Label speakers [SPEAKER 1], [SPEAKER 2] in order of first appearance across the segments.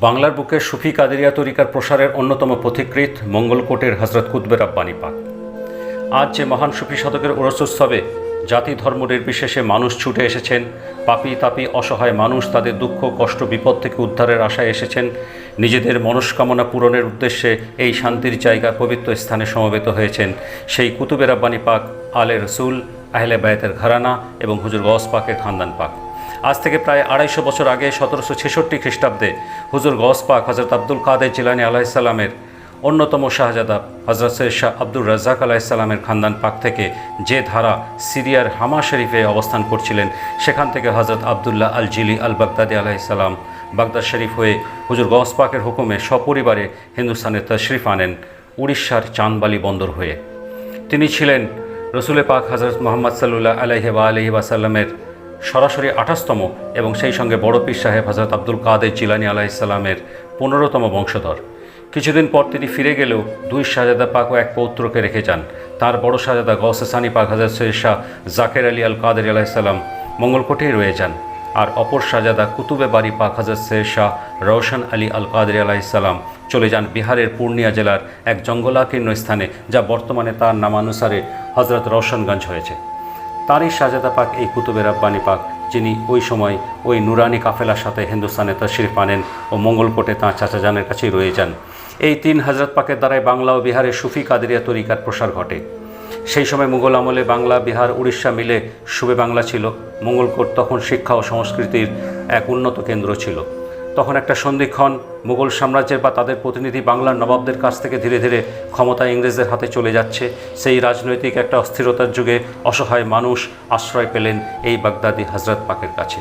[SPEAKER 1] বাংলার বুকে সুফি কাদেরিয়া তরিকার প্রসারের অন্যতম পথিকৃৎ মঙ্গলকোটের হজরত কুতবে রাব্বানী পাক। আজ যে মহান সুফি সাধকের ওরসোৎসবে জাতি ধর্ম নির্বিশেষে মানুষ ছুটে এসেছেন, পাপী তাপী অসহায় মানুষ তাদের দুঃখ কষ্ট বিপদ থেকে উদ্ধারের আশায় এসেছেন, নিজেদের মনস্কামনা পূরণের উদ্দেশ্যে এই শান্তির জায়গা পবিত্র স্থানে সমবেত হয়েছেন, সেই কুতুবে রাব্বানী পাক আলে রসুল, আহলে বায়তের ঘরানা এবং হুজুর গওস পাকের খানদান পাক। আজ থেকে প্রায় 250 বছর আগে 1766 খ্রিস্টাব্দে হুজুর গওস পাক হজরত আব্দুল কাদের জিলানী আলাইহিসসালামের অন্যতম শাহজাদা হজরত সৈয়দ শাহ আব্দুর রাজ্জাক আলাইহিসসালামের খানদান পাক থেকে যে ধারা সিরিয়ার হামা শরীফে অবস্থান করছিলেন, সেখান থেকে হজরত আবদুল্লাহ আল জিলি আল বাগদাদি আলাইহিসসালাম বাগদাদ শরীফ হয়ে হুজুর গওস পাকের হুকুমে সপরিবারে হিন্দুস্তানে তশরিফ আনেন উড়িষ্যার চাঁদবালি বন্দর হয়ে। তিনি ছিলেন রসুল পাক হজরত মোহাম্মদ সাল্লাল্লাহু আলাইহি ওয়াসাল্লামের সরাসরি 28তম এবং সেই সঙ্গে বড় পীর সাহেব হজরত আব্দুল কাদের জিলানী আলাইহিসসালামের 15তম বংশধর। কিছুদিন পর তিনি ফিরে গেলেও দুই শাহজাদা পাক ও এক পৌত্রকে রেখে যান। তার বড় শাহজাদা গওসে সানি পাক হজরত সৈয়দ শাহ জাকের আলী আল কাদের আলাইহিসসালাম মঙ্গলকোটেই রয়ে যান, আর অপর শাহজাদা কুতুবে বাড়ি পাক হজরত সৈয়দ শাহ রওশন আলী আল কাদের আলাইহিসসালাম চলে যান বিহারের পূর্ণিয়া জেলার এক জঙ্গলাকীর্ণ স্থানে, যা বর্তমানে তার নামানুসারে হজরত রওশনগঞ্জ হয়েছে। তারই শাহজাদা পাক এই কুতুবে রাব্বানী পাক, যিনি ওই সময় ওই নুরানি কাফেলার সাথে হিন্দুস্তানে তশরিফ আনেন ও মঙ্গলকোটে তাঁর চাচাজানের কাছেই রয়ে যান। এই তিন হজরত পাকের দ্বারাই বাংলা ও বিহারে সুফি কাদেরিয়া তরিকার প্রসার ঘটে। সেই সময় মুঘল আমলে বাংলা, বিহার, উড়িষ্যা মিলে সুবে বাংলা ছিল। মঙ্গলকোট তখন শিক্ষা ও সংস্কৃতির এক উন্নত কেন্দ্র ছিল। তখন একটা সন্ধিক্ষণ মুঘল সাম্রাজ্যের বা তাদের প্রতিনিধি বাংলার নবাবদের কাছ থেকে ধীরে ধীরে ক্ষমতা ইংরেজদের হাতে চলে যাচ্ছে। সেই রাজনৈতিক একটা অস্থিরতার যুগে অসহায় মানুষ আশ্রয় পেলেন এই বাগদাদি হজরত পাকের কাছে।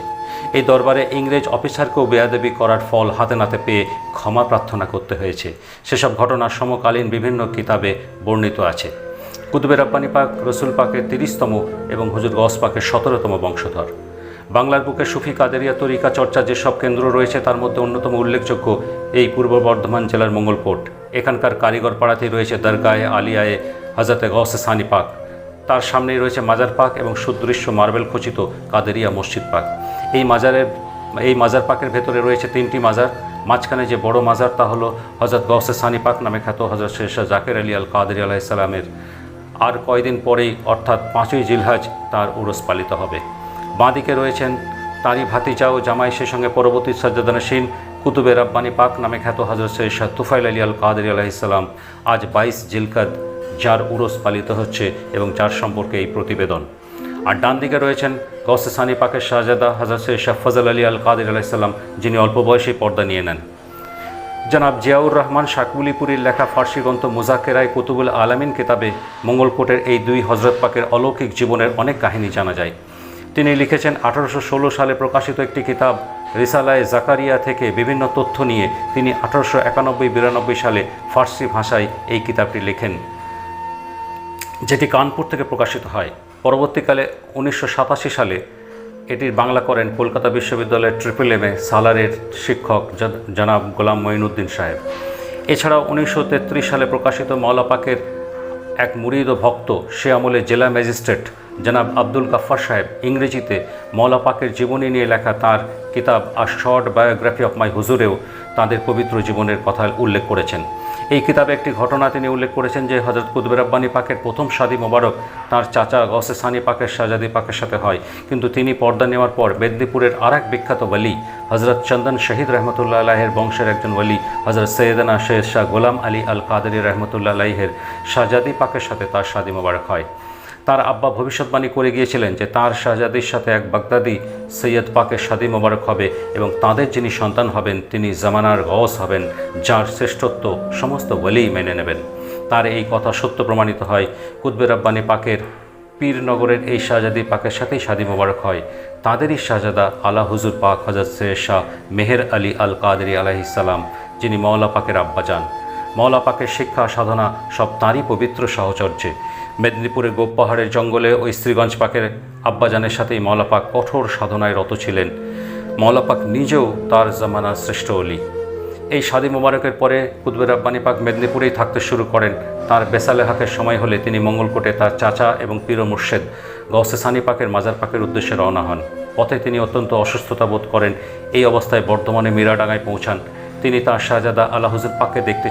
[SPEAKER 1] এই দরবারে ইংরেজ অফিসারকেও বেয়াদবি করার ফল হাতে নাতে পেয়ে ক্ষমা প্রার্থনা করতে হয়েছে। সেসব ঘটনা সমকালীন বিভিন্ন কিতাবে বর্ণিত আছে। কুতুবে রাব্বানী পাক রসুল পাকের 30তম এবং হুজুর গওস পাকের 17তম বংশধর। বাংলার বুকে সুফি কাদেরিয়া তরিকা চর্চার যেসব কেন্দ্র রয়েছে তার মধ্যে অন্যতম উল্লেখযোগ্য এই পূর্ব বর্ধমান জেলার মঙ্গলকোট। এখানকার কারিগর পাড়াতেই রয়েছে দরগায়ে আলিয়ায়ে হজরতে গওসে সানি পাক, তার সামনেই রয়েছে মাজার পাক এবং সুদৃশ্য মার্বেল খচিত কাদেরিয়া মসজিদ পাক। এই মাজার পাকের ভেতরে রয়েছে 3টি মাজার। মাঝখানে যে বড় মাজার তা হলো হজরত গওসে সানি পাক নামে খ্যাত হজরত সৈয়দ শাহ জাকের আলী আল কাদেরি আলাইহিসসালামের। আর কয়দিন পরেই অর্থাৎ 5ই জিলহজ তার উরস পালিত হবে। বাঁদিকে রয়েছেন তাঁরই ভাতিজা ও জামাই, সে সঙ্গে পরবর্তী সাজ্জাদানশীন কুতুবে রাব্বানী পাক নামে খ্যাত হজরত সৈয়দ শাহ তুফাইল আলী আল কাদেরি আলাইহিসসালাম। আজ 22 জিলকদ যার উরস পালিত হচ্ছে এবং যার সম্পর্কে এই প্রতিবেদন। আর ডান দিকে রয়েছেন গওসে সানি পাকের শাহজাদা হজরত সৈয়দ শাহ ফজল আলী আল কাদেরি আলাইহিসসালাম, যিনি অল্প বয়সেই পর্দা নিয়ে নেন। জনাব জিয়াউর রহমান শাকবুলিপুরীর লেখা ফার্সি গ্রন্থ মুজাকেরায় কুতুবুল আলামিন কিতাবে মঙ্গলকোটের এই দুই হজরত পাকের অলৌকিক জীবনের অনেক কাহিনী জানা যায়। তিনি লিখেছেন 1816 সালে প্রকাশিত একটি কিতাব রিসালায়ে জাকারিয়া থেকে বিভিন্ন তথ্য নিয়ে তিনি 1891-92 সালে ফার্সি ভাষায় এই কিতাবটি লেখেন, যেটি কানপুর থেকে প্রকাশিত হয়। পরবর্তীকালে 1987 সালে এটির বাংলা করেন কলকাতা বিশ্ববিদ্যালয়ের MMA সালারের শিক্ষক জনাব গোলাম মঈনুদ্দিন সাহেব। এছাড়াও 1933 সালে প্রকাশিত মাওলা পাকের এক মুরিদ ও ভক্ত, সে আমলে জেলা ম্যাজিস্ট্রেট জনাব আব্দুল গাফফার সাহেব ইংরেজিতে মাওলা পাকের জীবনী নিয়ে লেখা তার কিতাব a short biography of my হুজুরেও তাঁদের পবিত্র জীবনের কথা উল্লেখ করেছেন। এই কিতাবে একটি ঘটনা তিনি উল্লেখ করেছেন যে হজরত কুতুবে রাব্বানী পাকের প্রথম শাদী মোবারক তাঁর চাচা গওসে সানি পাকের শাহজাদি পাকের সাথে হয়, কিন্তু তিনি পর্দা নেওয়ার পর মেদিনীপুরের আর এক বিখ্যাত ওয়ালি হজরত চন্দন শহীদ রহমতুল্লাহ আলাইহের বংশের একজন ওয়ালি হজরত সৈয়দনা সৈয়দ শাহ গোলাম আলী আল কাদেরি রহমতুল্লাহ আলাইহের শাহজাদি পাকের সাথে তার শাদী মোবারক হয়। তার আব্বা ভবিষ্যৎবাণী করে গিয়েছিলেন যে তার শাহজাদির সাথে এক বাগদাদি সৈয়দ পাকের শাদী মোবারক হবে এবং তাঁদের যিনি সন্তান হবেন তিনি জামানার গওস হবেন, যার শ্রেষ্ঠত্ব সমস্ত ওয়ালি মেনে নেবেন। তার এই কথা সত্য প্রমাণিত হয়। কুতুবে রাব্বানী পাকের পীরনগরের এই শাহজাদি পাকের সাথেই শাদী মোবারক হয়। তাঁদেরই শাহজাদা আলা হুজুর পাক হজরত সৈয়দ শাহ মেহের আলী আল কাদেরি আলাইহিসসালাম, যিনি মাওলা পাকের আব্বাজান। মাওলা পাকের শিক্ষা সাধনা সব তাঁরই পবিত্র সাহচর্যে। মেদিনীপুরের গোপ পাহাড়ের জঙ্গলে ওই স্ত্রীগঞ্জ পাকের আব্বাজানের সাথেই মাওলা পাক কঠোর সাধনায় রত ছিলেন। মাওলা পাক নিজেও তার জামানার শ্রেষ্ঠ ওলি। এই শাদী মোবারকের পরে কুতুবে রাব্বানী পাক মেদিনীপুরেই থাকতে শুরু করেন। তার বেসালেহাকের সময় হলে তিনি মঙ্গলকোটে তার চাচা এবং পীর মুর্শেদ গওসে সানি পাকের মাজার পাকের উদ্দেশ্যে রওনা হন। পথে তিনি অত্যন্ত অসুস্থতা বোধ করেন। এই অবস্থায় বর্ধমানে মীরাডাঙ্গায় পৌঁছান। তিনি তার শাহজাদা আলা হুজুর পাককে দেখতে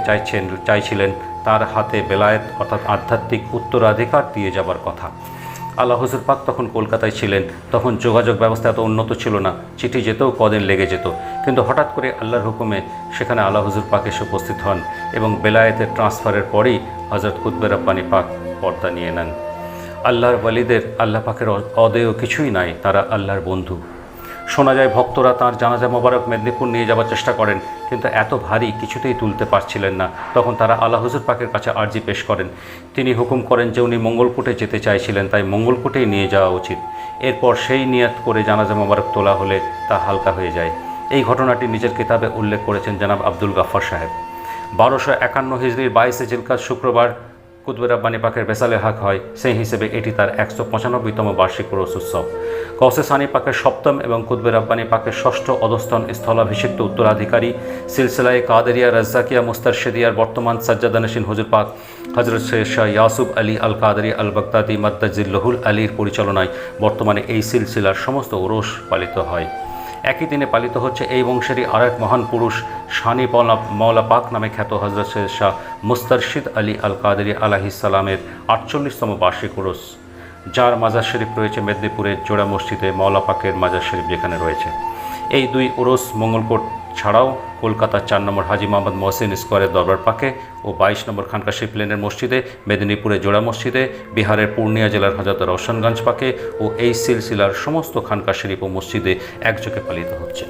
[SPEAKER 1] চাইছিলেন। তার হাতে বেলায়েত অর্থাৎ আধ্যাত্মিক উত্তরাধিকার দিয়ে যাবার কথা। আলা হুজুর পাক তখন কলকাতায় ছিলেন। তখন যোগাযোগ ব্যবস্থা এত উন্নত ছিল না, চিঠি যেতেও কদিন লেগে যেত। কিন্তু হঠাৎ করে আল্লাহর হুকুমে সেখানে আলা হুজুর পাক এসে উপস্থিত হন এবং বেলায়েতের ট্রান্সফারের পরেই হযরত কুতবে রাব্বানী পাক পর্দা নিয়ে নেন। আল্লাহর ওয়ালিদের আল্লাহ পাকের অদেয় কিছুই নাই, তারা আল্লাহর বন্ধু। শোনা যায় ভক্তরা তাঁর জানাজা মোবারক মেদিনীপুর নিয়ে যাওয়ার চেষ্টা করেন, কিন্তু এত ভারী কিছুতেই তুলতে পারছিলেন না। তখন তারা আলা হুজুর পাকের কাছে আর্জি পেশ করেন। তিনি হুকুম করেন যে উনি মঙ্গলকোটে যেতে চাইছিলেন, তাই মঙ্গলকোটেই নিয়ে যাওয়া উচিত। এরপর সেই নিয়াত করে জানাজা মোবারক তোলা হলে তা হালকা হয়ে যায়। এই ঘটনাটি নিজের কিতাবে উল্লেখ করেছেন জনাব আব্দুল গাফফার সাহেব। 1251 হিজরির 22 জিলকাদ শুক্রবার কুতবে রাব্বানী পাকের বেসালে হক হয়। সেই হিসেবে এটি তার 195তম বার্ষিক উরুস উৎসব। গৌসে সানি পাকের 7ম এবং কুতবে রাব্বানী পাকের 6ষ্ঠ অধস্তন স্থলাভিষিক্ত উত্তরাধিকারী সিলসিলায়ে কাদেরিয়া রাজ্জাকিয়া মুস্তারশিদিয়ার বর্তমান সাজ্জাদানশীন হুজুর পাক হযরত শেখ শাহ ইয়াসুব আলী আল কাদেরি আল বাগদাদি মাদ্দাজিল্লাহুল আলীর পরিচালনায় বর্তমানে এই সিলসিলার সমস্ত উরুস পালিত হয়। একই দিনে পালিত হচ্ছে এই বংশেরই আরেক মহান পুরুষ শানি মওলা পাক নামে খ্যাত হযরত শেখ শাহ মুস্তারশিদ আলী আল কাদেরি আলাইহিস সালামের 48তম বার্ষিক উরুস, যার মাজার শরীফ রয়েছে মেদিনীপুরের জোড়া মসজিদে, মওলা পাকের মাজার শরীফ যেখানে রয়েছে। এই দুই উরুস মঙ্গলকোট ছাড়াও কলকাতার 4 নম্বর হাজী মোহাম্মদ মহসিন স্কোয়ারের দরবার পাকে ও 22 নম্বর খানকা শরীফ লেনের মসজিদে, মেদিনীপুরের জোড়া মসজিদে, বিহারের পূর্ণিয়া জেলার হযরত রওশনগঞ্জ পাকে ও এই সিলসিলার সমস্ত খানকা শরীফ ও মসজিদে একযোগে পালিত হচ্ছে।